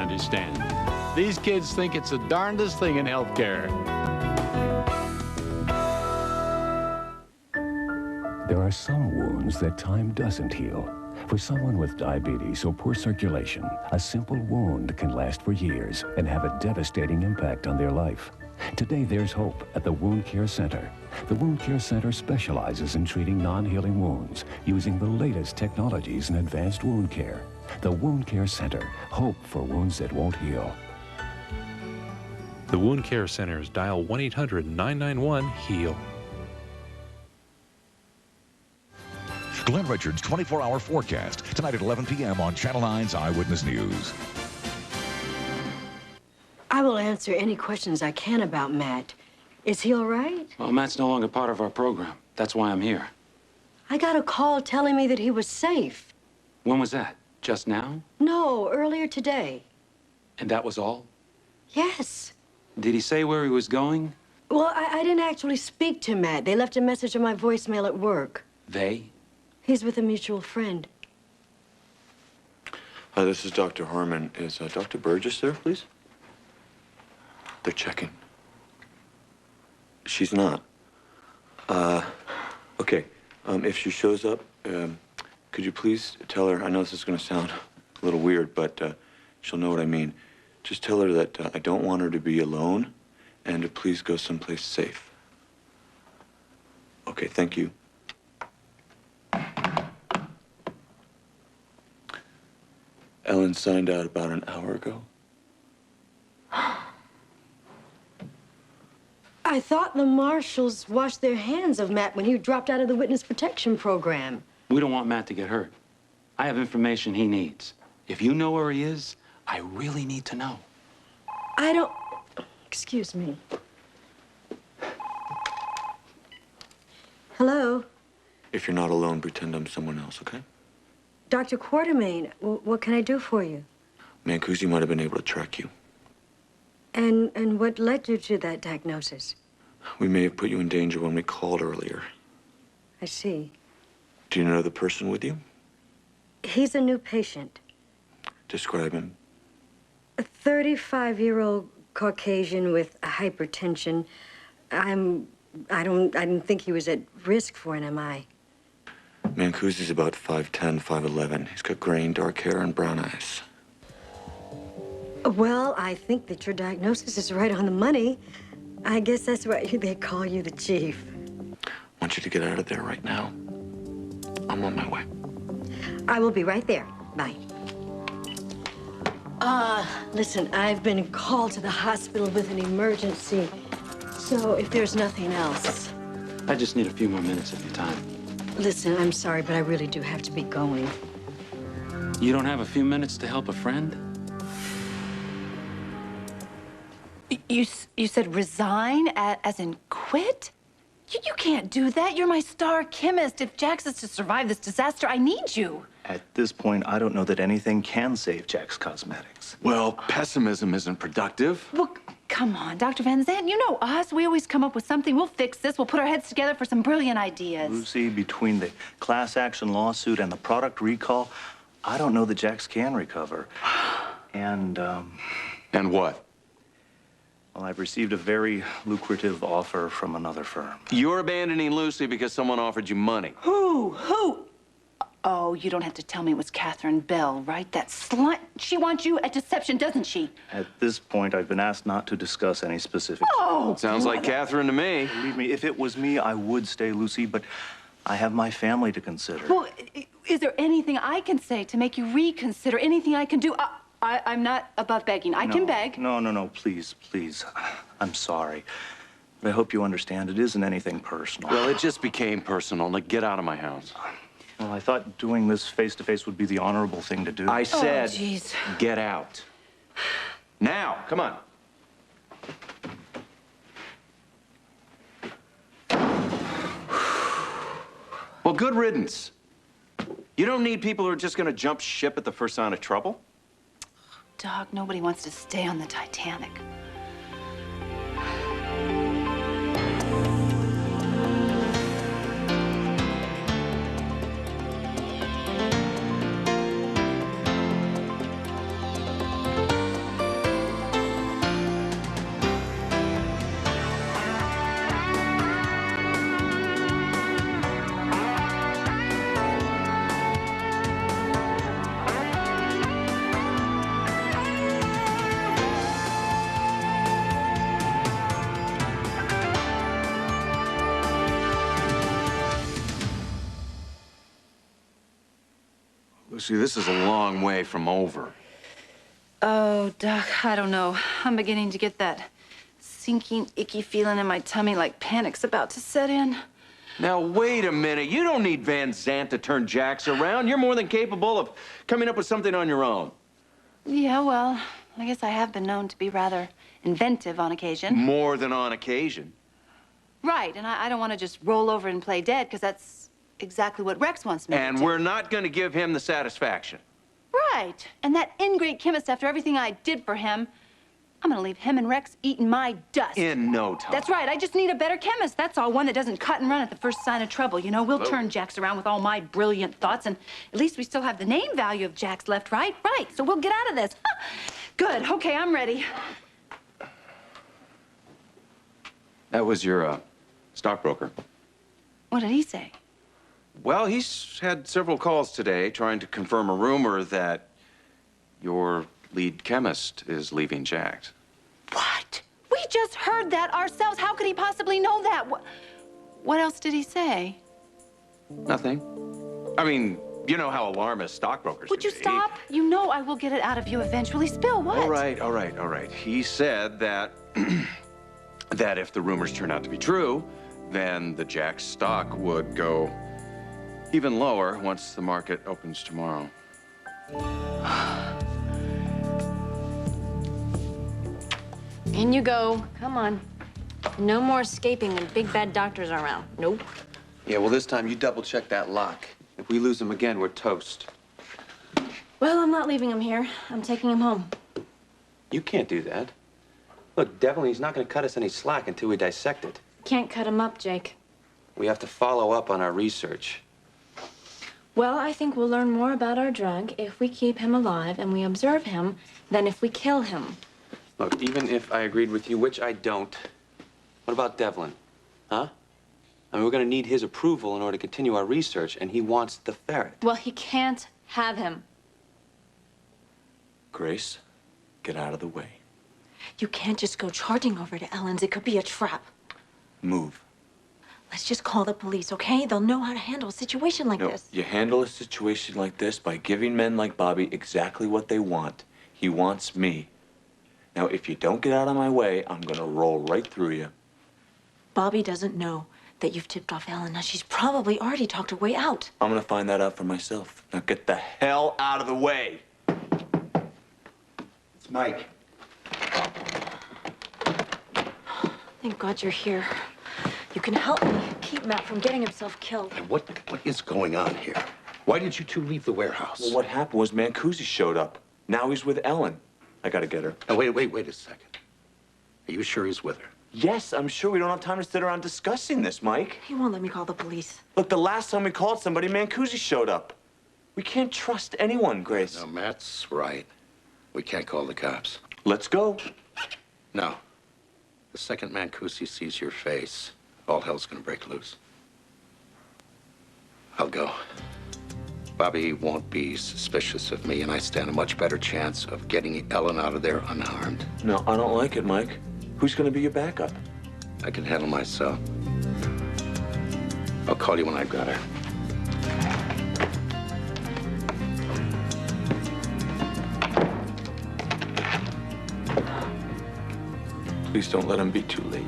understand. These kids think it's the darndest thing in healthcare. There are some wounds that time doesn't heal. For someone with diabetes or poor circulation, a simple wound can last for years and have a devastating impact on their life. Today, there's hope at the Wound Care Center. The Wound Care Center specializes in treating non-healing wounds using the latest technologies in advanced wound care. The Wound Care Center, hope for wounds that won't heal. The Wound Care Centers dial 1-800-991-HEAL. Glenn Richards' 24-hour forecast, tonight at 11 p.m. on Channel 9's Eyewitness News. I will answer any questions I can about Matt. Is he all right? Well, Matt's no longer part of our program. That's why I'm here. I got a call telling me that he was safe. When was that? Just now? No, earlier today. And that was all? Yes. Did he say where he was going? Well, I didn't actually speak to Matt. They left a message on my voicemail at work. They? He's with a mutual friend. Hi, this is Dr. Harmon. Is Dr. Burgess there, please? They're checking. She's not. Okay. If she shows up, could you please tell her, I know this is going to sound a little weird, but she'll know what I mean. Just tell her that I don't want her to be alone and to please go someplace safe. Okay, thank you. Ellen signed out about an hour ago. I thought the marshals washed their hands of Matt when he dropped out of the witness protection program. We don't want Matt to get hurt. I have information he needs. If you know where he is, I really need to know. I don't... Excuse me. Hello? If you're not alone, pretend I'm someone else, okay? Dr. Quartermain, what can I do for you? Mancusi might have been able to track you. And what led you to that diagnosis? We may have put you in danger when we called earlier. I see. Do you know the person with you? He's a new patient. Describe him. A 35-year-old Caucasian with hypertension. I didn't think he was at risk for an MI. Mancusi's about 5'10", 5'11". He's got graying dark hair and brown eyes. Well, I think that your diagnosis is right on the money. I guess that's why they call you the chief. I want you to get out of there right now. I'm on my way. I will be right there. Bye. Listen, I've been called to the hospital with an emergency. So if there's nothing else... I just need a few more minutes of your time. Listen, I'm sorry, but I really do have to be going. You don't have a few minutes to help a friend? You said resign, as in quit? You can't do that. You're my star chemist. If Jax is to survive this disaster, I need you. At this point, I don't know that anything can save Jax Cosmetics. Well, pessimism isn't productive. Well, come on, Dr. Van Zandt. You know us. We always come up with something. We'll fix this. We'll put our heads together for some brilliant ideas. Lucy, between the class action lawsuit and the product recall, I don't know that Jax can recover. And what? Well, I've received a very lucrative offer from another firm. You're abandoning Lucy because someone offered you money. Who? Oh, you don't have to tell me it was Catherine Bell, right? That slut. She wants you at deception, doesn't she? At this point, I've been asked not to discuss any specifics. Oh! Sounds like Catherine to me. Believe me, if it was me, I would stay, Lucy, but I have my family to consider. Well, is there anything I can say to make you reconsider? Anything I can do? I'm not above begging. I can beg. No, please. I'm sorry. But I hope you understand it isn't anything personal. Well, it just became personal. Now get out of my house. Well, I thought doing this face-to-face would be the honorable thing to do. I said, jeez. Get out. Now, come on. Well, good riddance. You don't need people who are just going to jump ship at the first sign of trouble. Doc, nobody wants to stay on the Titanic. See, this is a long way from over. Oh, Doc, I don't know. I'm beginning to get that sinking, icky feeling in my tummy like panic's about to set in. Now, wait a minute. You don't need Van Zant to turn Jax around. You're more than capable of coming up with something on your own. Yeah, well, I guess I have been known to be rather inventive on occasion. More than on occasion. Right, and I don't want to just roll over and play dead, because that's exactly what Rex wants me to do. And we're not going to give him the satisfaction. Right, and that ingrate chemist, after everything I did for him, I'm gonna leave him and Rex eating my dust. In no time. That's right, I just need a better chemist, that's all. One that doesn't cut and run at the first sign of trouble. You know, we'll turn Jax around with all my brilliant thoughts, and at least we still have the name value of Jax left, right? Right, so we'll get out of this. Good, okay, I'm ready. That was your stockbroker. What did he say? Well, he's had several calls today trying to confirm a rumor that your lead chemist is leaving Jax. What? We just heard that ourselves. How could he possibly know that? What else did he say? Nothing. I mean, you know how alarmist stockbrokers Would you can be. stop? You know I will get it out of you eventually. Spill what? All right. He said that that if the rumors turn out to be true, then the Jax stock would go even lower once the market opens tomorrow. In you go. Come on. No more escaping when big bad doctors are around. Nope. Yeah, well, this time you double-check that lock. If we lose him again, we're toast. Well, I'm not leaving him here. I'm taking him home. You can't do that. Look, Devlin, he's not going to cut us any slack until we dissect it. Can't cut him up, Jake. We have to follow up on our research. Well, I think we'll learn more about our drug if we keep him alive and we observe him than if we kill him. Look, even if I agreed with you, which I don't, what about Devlin? Huh? I mean, we're going to need his approval in order to continue our research, and he wants the ferret. Well, he can't have him. Grace, get out of the way. You can't just go charging over to Ellen's. It could be a trap. Move. Let's just call the police, okay? They'll know how to handle a situation like No, this. you handle a situation like this by giving men like Bobby exactly what they want. He wants me. Now, if you don't get out of my way, I'm gonna roll right through you. Bobby doesn't know that you've tipped off Ellen. Now, she's probably already talked her way out. I'm gonna find that out for myself. Now get the hell out of the way. It's Mike. Thank God you're here. You can help me keep Matt from getting himself killed. What is going on here? Why did you two leave the warehouse? Well, what happened was Mancusi showed up. Now he's with Ellen. I gotta get her. Now, wait a second. Are you sure he's with her? Yes, I'm sure. We don't have time to sit around discussing this, Mike. He won't let me call the police. Look, the last time we called somebody, Mancusi showed up. We can't trust anyone, Grace. No, Matt's right. We can't call the cops. Let's go. No. The second Mancusi sees your face, all hell's gonna break loose. I'll go. Bobby won't be suspicious of me, and I stand a much better chance of getting Ellen out of there unharmed. No, I don't like it, Mike. Who's gonna be your backup? I can handle myself. I'll call you when I've got her. Please don't let him be too late.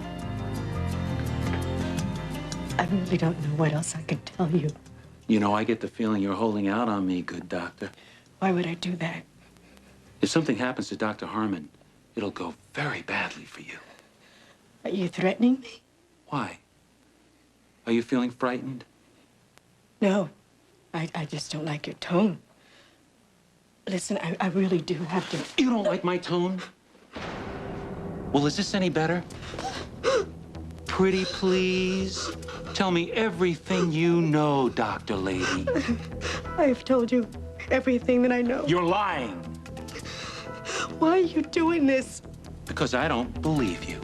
I really don't know what else I can tell you. You know, I get the feeling you're holding out on me, good doctor. Why would I do that? If something happens to Dr. Harmon, it'll go very badly for you. Are you threatening me? Why? Are you feeling frightened? No. I just don't like your tone. Listen, I really do have to... You don't like my tone? Well, is this any better? Pretty please? Tell me everything you know, Dr. Lady. I've told you everything that I know. You're lying. Why are you doing this? Because I don't believe you.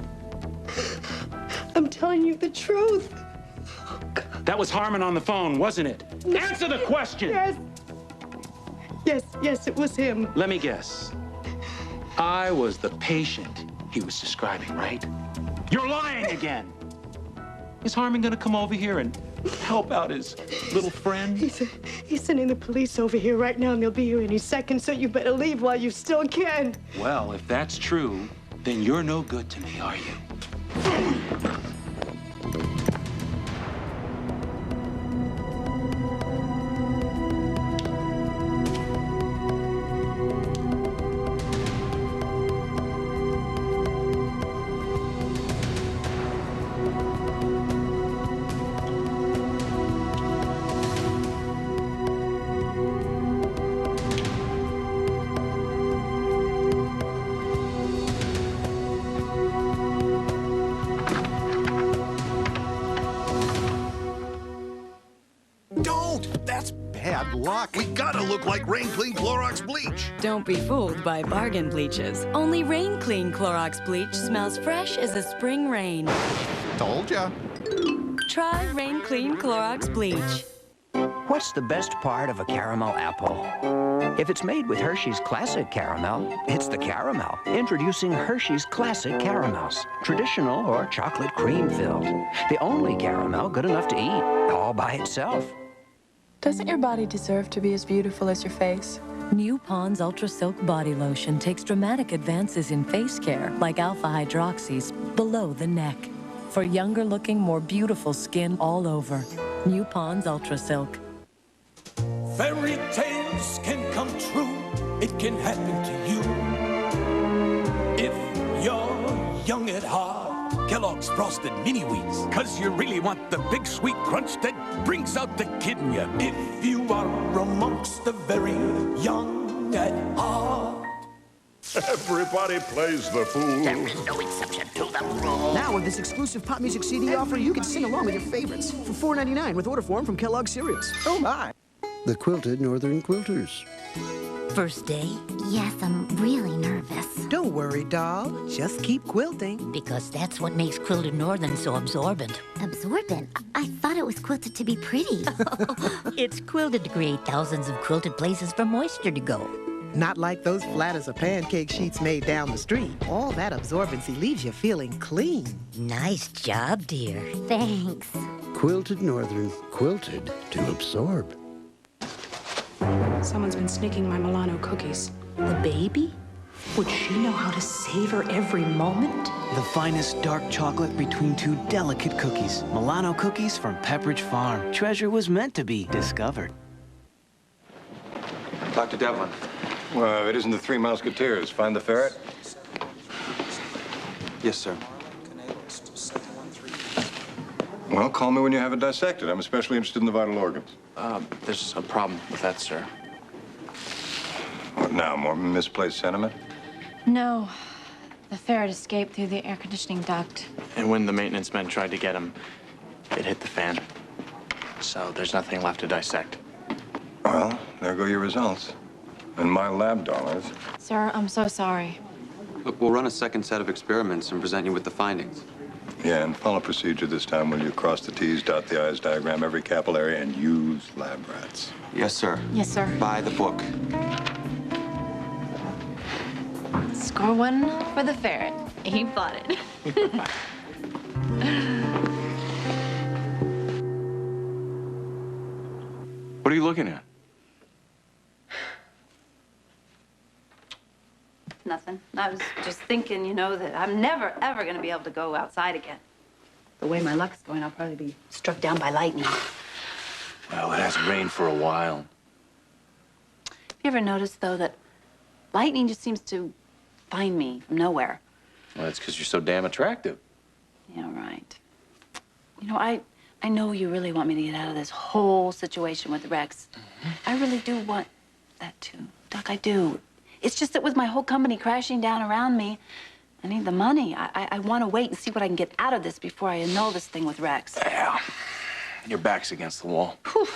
I'm telling you the truth. That was Harmon on the phone, wasn't it? Answer the question! Yes, it was him. Let me guess. I was the patient he was describing, right? You're lying again! Is Harmon gonna come over here and help out his little friend? He's sending the police over here right now, and they'll be here any second, so you better leave while you still can. Well, if that's true, then you're no good to me, are you? Don't! That's bad luck. We gotta look like Rain Clean Clorox bleach. Don't be fooled by bargain bleaches. Only Rain Clean Clorox bleach smells fresh as a spring rain. Told ya. Try Rain Clean Clorox bleach. What's the best part of a caramel apple? If it's made with Hershey's Classic Caramel, it's the caramel. Introducing Hershey's Classic Caramels. Traditional or chocolate cream filled. The only caramel good enough to eat, all by itself. Doesn't your body deserve to be as beautiful as your face? New Pond's Ultra Silk Body Lotion takes dramatic advances in face care, like alpha hydroxys, below the neck. For younger looking, more beautiful skin all over. New Pond's Ultra Silk. Fairy tales can come true. It can happen to you. If you're young at heart, Kellogg's Frosted Mini Wheats. 'Cause you really want the big sweet crunch that brings out the kid in you. If you are amongst the very young at heart. Everybody plays the fool. There is no exception to the rule. Now, with this exclusive pop music CD offer, you can sing along with your favorites for $4.99 with order form from Kellogg's Cereals. Oh, my. The Quilted Northern Quilters. First day? Yes, I'm really nervous. Don't worry, doll. Just keep quilting. Because that's what makes Quilted Northern so absorbent. Absorbent? I thought it was quilted to be pretty. It's quilted to create thousands of quilted places for moisture to go. Not like those flat as a pancake sheets made down the street. All that absorbency leaves you feeling clean. Nice job, dear. Thanks. Quilted Northern. Quilted to absorb. Someone's been sneaking my Milano cookies. The baby? Would she know how to savor every moment? The finest dark chocolate between two delicate cookies. Milano cookies from Pepperidge Farm. Treasure was meant to be discovered. Dr. Devlin. Well, it isn't the Three Musketeers. Find the ferret? Yes, sir. Well, call me when you have it dissected. I'm especially interested in the vital organs. There's a problem with that, sir. What now, more misplaced sentiment? No. The ferret escaped through the air conditioning duct. And when the maintenance men tried to get him, it hit the fan. So there's nothing left to dissect. Well, there go your results. And my lab dollars. Sir, I'm so sorry. Look, we'll run a second set of experiments and present you with the findings. Yeah, and follow procedure this time. Will you cross the T's, dot the I's, diagram every capillary, and use lab rats? Yes, sir. Yes, sir. Buy the book. Score one for the ferret. He bought it. What are you looking at? Nothing. I was just thinking, you know, that I'm never, ever going to be able to go outside again. The way my luck's going, I'll probably be struck down by lightning. Well, it hasn't rained for a while. You ever notice, though, that lightning just seems to find me from nowhere? Well, that's because you're so damn attractive. Yeah, right. You know, I know you really want me to get out of this whole situation with Rex. I really do want that, too. Doc, I do. It's just that with my whole company crashing down around me, I need the money. I want to wait and see what I can get out of this before I annul this thing with Rex. Yeah. Your back's against the wall. Whew.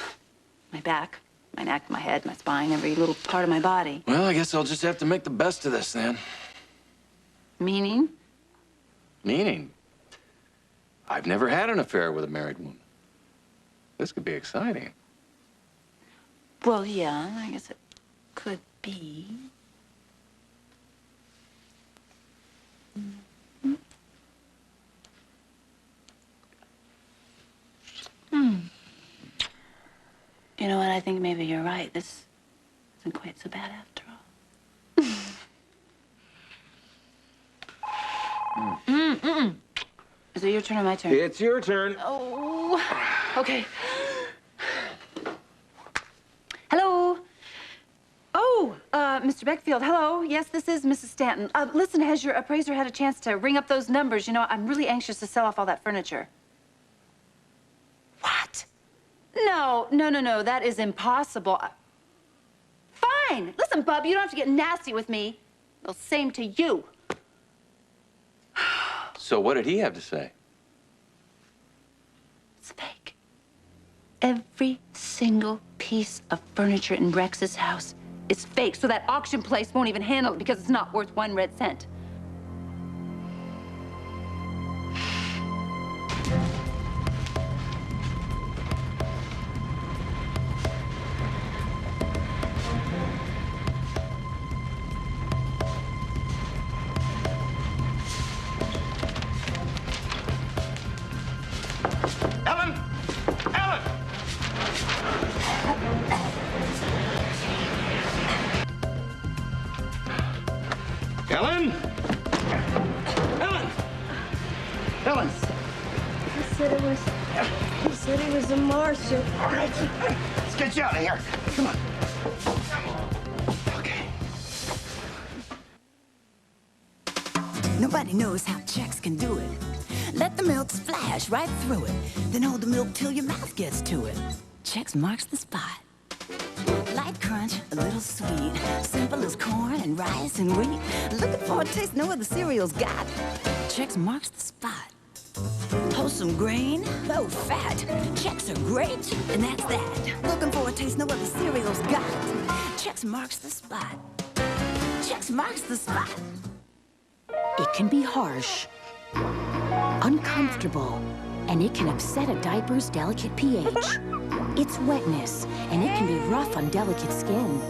My back, my neck, my head, my spine, every little part of my body. Well, I guess I'll just have to make the best of this then. Meaning? Meaning? I've never had an affair with a married woman. This could be exciting. Well, yeah, I guess it could be. You know what? I think maybe you're right. This isn't quite so bad after all. Is it your turn or my turn? It's your turn. Oh, okay. Hello. Oh, Mr. Beckfield, hello. Yes, this is Mrs. Stanton. Listen, has your appraiser had a chance to ring up those numbers? You know, I'm really anxious to sell off all that furniture. What? No. That is impossible. Fine. Listen, Bub, you don't have to get nasty with me. Well, same to you. So what did he have to say? It's fake. Every single piece of furniture in Rex's house is fake, so that auction place won't even handle it because it's not worth 1 red cent. Ellen! Ellen! Ellen! Ellen! Ellen! He said it was a Martian. All right. Let's get you out of here. Come on. Nobody knows how checks can do it. Let the milk splash right through it. Then hold the milk till your mouth gets to it. Chex marks the spot. Light crunch, a little sweet. Simple as corn and rice and wheat. Looking for a taste no other cereal's got. Chex marks the spot. Wholesome grain, low fat. Chex are great, and that's that. Looking for a taste no other cereal's got. Chex marks the spot. Chex marks the spot. It can be harsh, uncomfortable, and it can upset a diaper's delicate pH. It's wetness, and it can be rough on delicate skin.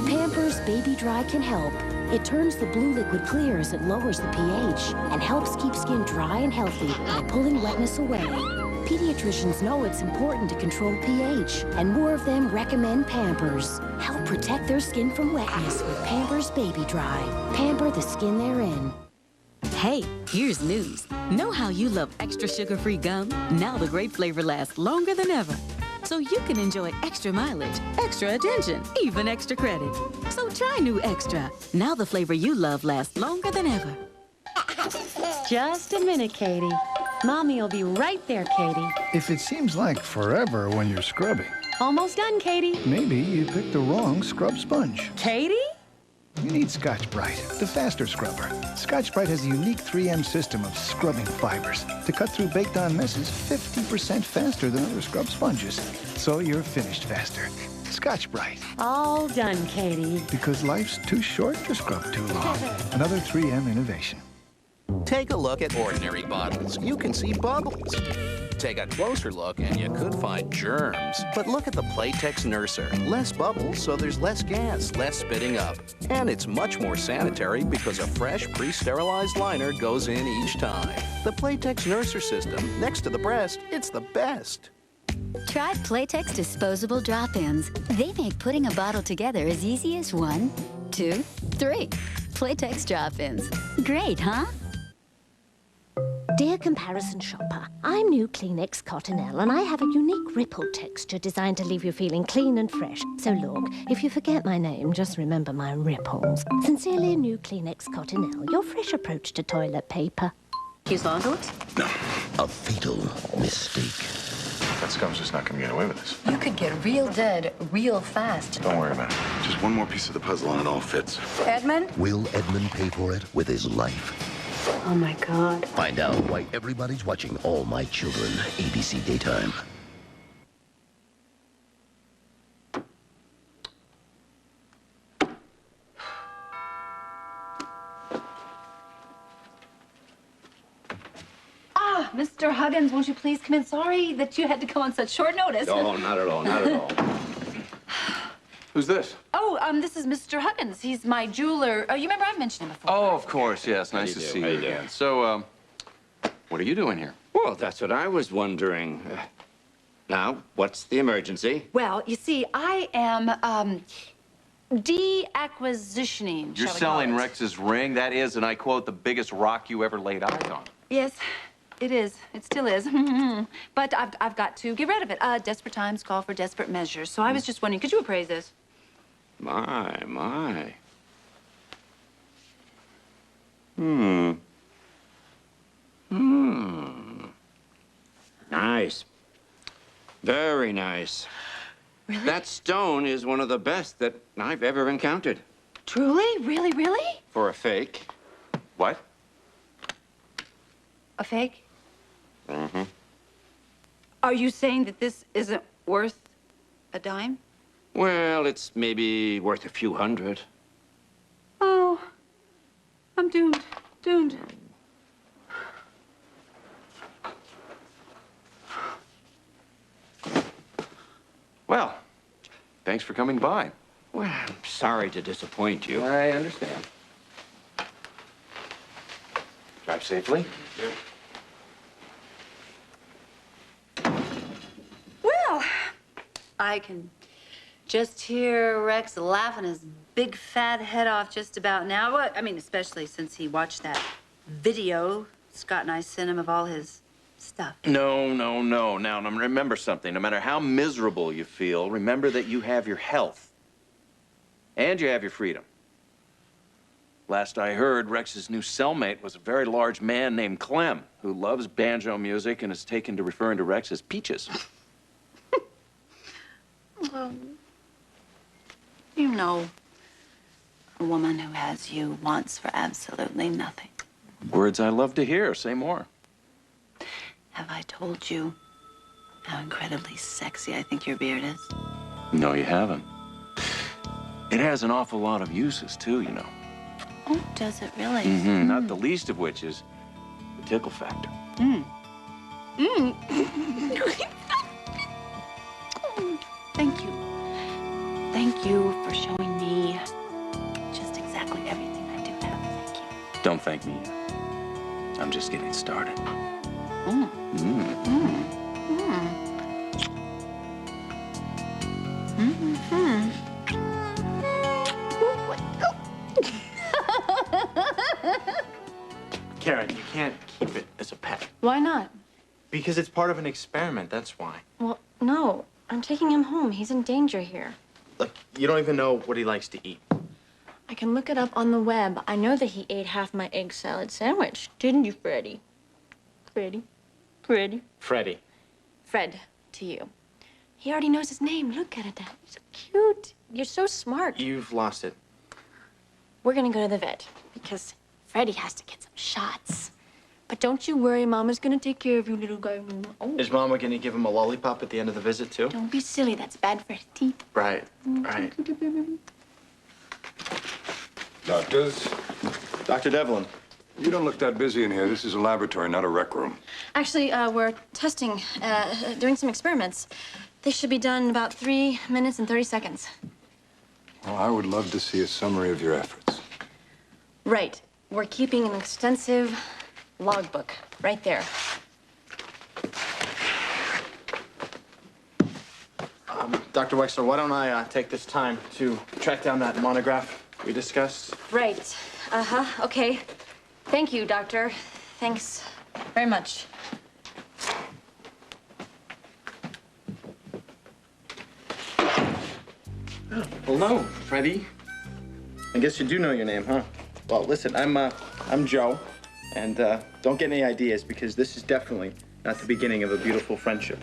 Pampers Baby Dry can help. It turns the blue liquid clear as it lowers the pH and helps keep skin dry and healthy by pulling wetness away. Pediatricians know it's important to control pH, and more of them recommend Pampers. Help protect their skin from wetness with Pampers Baby Dry. Pamper the skin they're in. Hey, here's news. Know how you love extra sugar-free gum? Now the great flavor lasts longer than ever. So you can enjoy extra mileage, extra attention, even extra credit. So try new Extra. Now the flavor you love lasts longer than ever. Just a minute, Katie. Mommy will be right there, Katie. If it seems like forever when you're scrubbing, Almost done, Katie. maybe you picked the wrong scrub sponge. Katie? You need Scotch-Brite, the faster scrubber. Scotch-Brite has a unique 3M system of scrubbing fibers to cut through baked-on messes 50% faster than other scrub sponges. So you're finished faster. Scotch-Brite, All done, Katie. because life's too short to scrub too long. Another 3M innovation. Take a look at ordinary bottles. You can see bubbles. Take a closer look and you could find germs. But look at the Playtex Nurser. Less bubbles, so there's less gas, less spitting up. And it's much more sanitary because a fresh, pre-sterilized liner goes in each time. The Playtex Nurser system, next to the breast, it's the best. Try Playtex disposable drop-ins. They make putting a bottle together as easy as 1, 2, 3. Playtex drop-ins. Great, huh? Dear comparison shopper, I'm new Kleenex Cottonelle, and I have a unique ripple texture designed to leave you feeling clean and fresh. So look, if you forget my name, just remember my ripples. Sincerely, new Kleenex Cottonelle, your fresh approach to toilet paper. He's onto it? No, a fatal mistake. That scum's just not gonna get away with this. You could get real dead real fast. Don't worry about it. Just one more piece of the puzzle and it all fits. Edmund? Will Edmund pay for it with his life? Oh, my God. Find out why everybody's watching All My Children, ABC Daytime. Ah, Mr. Huggins, won't you please come in? Sorry that you had to come on such short notice. No, not at all, not at all. Who's this? Oh, this is Mr. Huggins. He's my jeweler. You remember I've mentioned him before. Oh, of course, yes. Nice to see you again. So, what are you doing here? Well, that's what I was wondering. Now, what's the emergency? Well, you see, I am, de-acquisitioning, You're shall we selling call it. Rex's ring? That is, and I quote, the biggest rock you ever laid eyes on. Yes, it is. It still is. But I've got to get rid of it. Desperate times call for desperate measures. So I was just wondering, could you appraise this? My. Nice. Very nice. Really? That stone is one of the best that I've ever encountered. Truly? Really, really? For a fake. What? A fake? Mm-hmm. Are you saying that this isn't worth a dime? Well, it's maybe worth a few hundred. Oh, I'm doomed. Doomed. Well, thanks for coming by. Well, I'm sorry to disappoint you. I understand. Drive safely. Well, I can just hear Rex laughing his big fat head off just about now. Well, I mean, especially since he watched that video Scott and I sent him of all his stuff. No. Now, remember something. No matter how miserable you feel, remember that you have your health. And you have your freedom. Last I heard, Rex's new cellmate was a very large man named Clem, who loves banjo music and has taken to referring to Rex as Peaches. Well, you know, a woman who has you wants for absolutely nothing. Words I love to hear. Say more. Have I told you how incredibly sexy I think your beard is? No, you haven't. It has an awful lot of uses, too, you know. Oh, does it really? Not the least of which is the tickle factor. Thank you. Thank you for showing me just exactly everything I do have. Thank you. Don't thank me yet. I'm just getting started. Karen, you can't keep it as a pet. Why not? Because it's part of an experiment, that's why. Well, no. I'm taking him home. He's in danger here. Look, you don't even know what he likes to eat. I can look it up on the web. I know that he ate half my egg salad sandwich. Didn't you, Freddie? Freddie? Freddie. Fred, to you. He already knows his name. Look at it, Dad. He's so cute. You're so smart. You've lost it. We're gonna go to the vet because Freddie has to get some shots. But don't you worry, Mama's gonna take care of you, little guy. Oh. Is Mama gonna give him a lollipop at the end of the visit, too? Don't be silly. That's bad for his teeth. Right. Doctors? Dr. Devlin. You don't look that busy in here. This is a laboratory, not a rec room. Actually, we're testing, doing some experiments. They should be done in about 3 minutes and 30 seconds. Well, I would love to see a summary of your efforts. Right. We're keeping an extensive logbook right there. Dr. Wexler, why don't I take this time to track down that monograph we discussed? Right. Okay. Thank you, Doctor. Thanks very much. Hello, Freddie. I guess you do know your name, huh? Well, listen, I'm Joe, and don't get any ideas because this is definitely not the beginning of a beautiful friendship.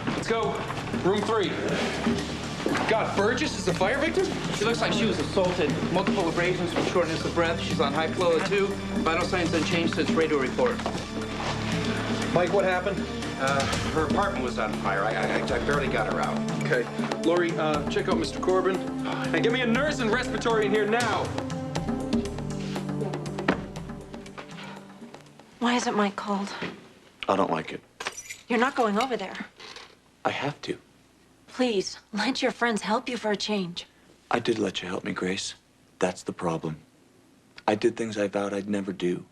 Let's go. Room 3. God, Burgess is a fire victim? She looks like she was assaulted. Multiple abrasions from shortness of breath. She's on high flow at 2. Vital signs unchanged since radio report. Mike, what happened? Her apartment was on fire. I barely got her out. Okay. Lori, check out Mr. Corbin. And get me a nurse and respiratory in here now. Why isn't Mike called? I don't like it. You're not going over there. I have to. Please, let your friends help you for a change. I did let you help me, Grace. That's the problem. I did things I vowed I'd never do.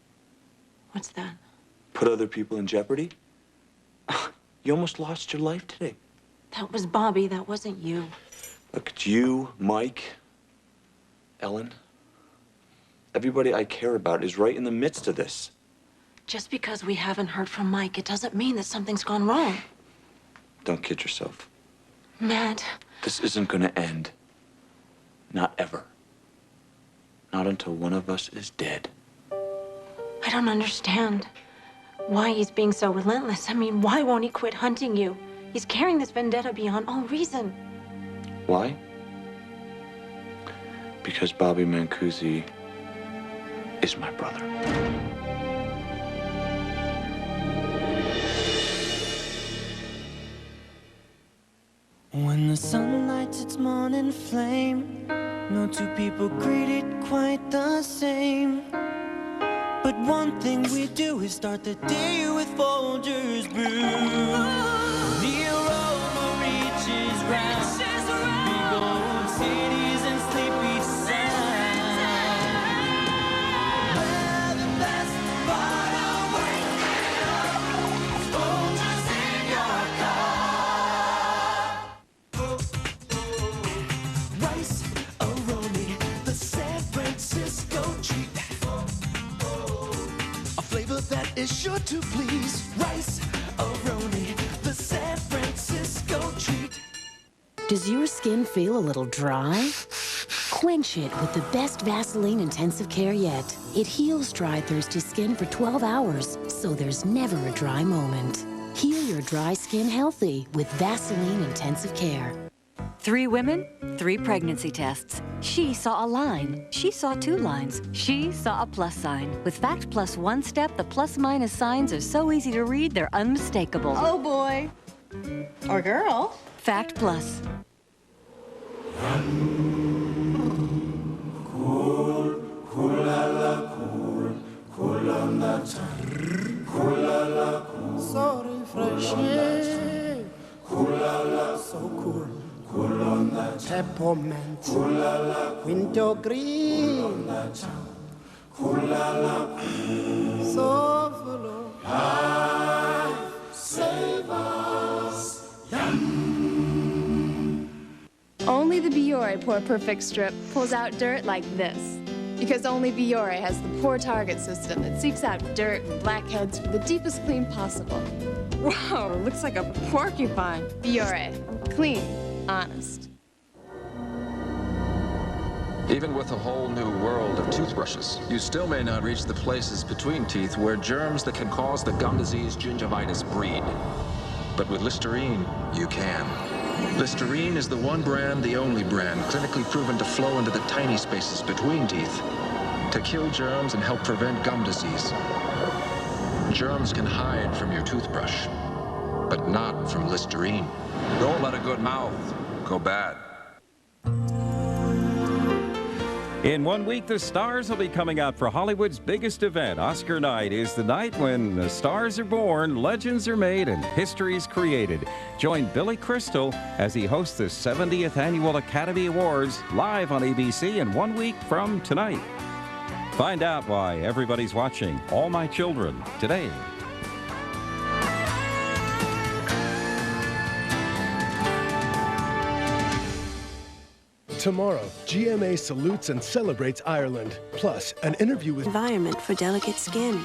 What's that? Put other people in jeopardy. You almost lost your life today. That was Bobby. That wasn't you. Look, it's you, Mike, Ellen. Everybody I care about is right in the midst of this. Just because we haven't heard from Mike, it doesn't mean that something's gone wrong. Don't kid yourself. Matt. This isn't gonna end. Not ever. Not until one of us is dead. I don't understand why he's being so relentless. I mean, why won't he quit hunting you? He's carrying this vendetta beyond all reason. Why? Because Bobby Mancusi is my brother. When the sun lights its morning flame, no two people greet it quite the same. But one thing we do is start the day with Folgers brew. The aroma reaches round big old cities and sleepy sounds. Where the best part of waking up is Folgers in your car. Rice aroni, the San Francisco treat. A flavor that is sure to please. Rice aroni, the San Francisco treat. Does your skin feel a little dry? Quench it with the best Vaseline Intensive Care yet. It heals dry, thirsty skin for 12 hours, so there's never a dry moment. Heal your dry skin healthy with Vaseline Intensive Care. 3 women, 3 pregnancy tests. She saw a line. She saw 2 lines. She saw a plus sign. With Fact Plus One Step, the plus-minus signs are so easy to read, they're unmistakable. Oh, boy. Or girl. Fact Plus. So refreshing. So cool. Peppermint. Winter green. So full of life savers. Only the Biore Pore Perfect Strip pulls out dirt like this. Because only Biore has the Pore Target system that seeks out dirt and blackheads for the deepest clean possible. Whoa, looks like a porcupine. Biore. Clean. Honest. Even with a whole new world of toothbrushes, you still may not reach the places between teeth where germs that can cause the gum disease gingivitis breed. But with Listerine, you can. Listerine is the one brand, the only brand, clinically proven to flow into the tiny spaces between teeth to kill germs and help prevent gum disease. Germs can hide from your toothbrush, but not from Listerine. Don't let a good mouth go bad. In 1 week, the stars will be coming out for Hollywood's biggest event. Oscar night is the night when the stars are born, legends are made, and history's created. Join Billy Crystal as he hosts the 70th Annual Academy Awards live on ABC in 1 week from tonight. Find out why everybody's watching All My Children today. Tomorrow, GMA salutes and celebrates Ireland, plus an interview with Environment for delicate skin.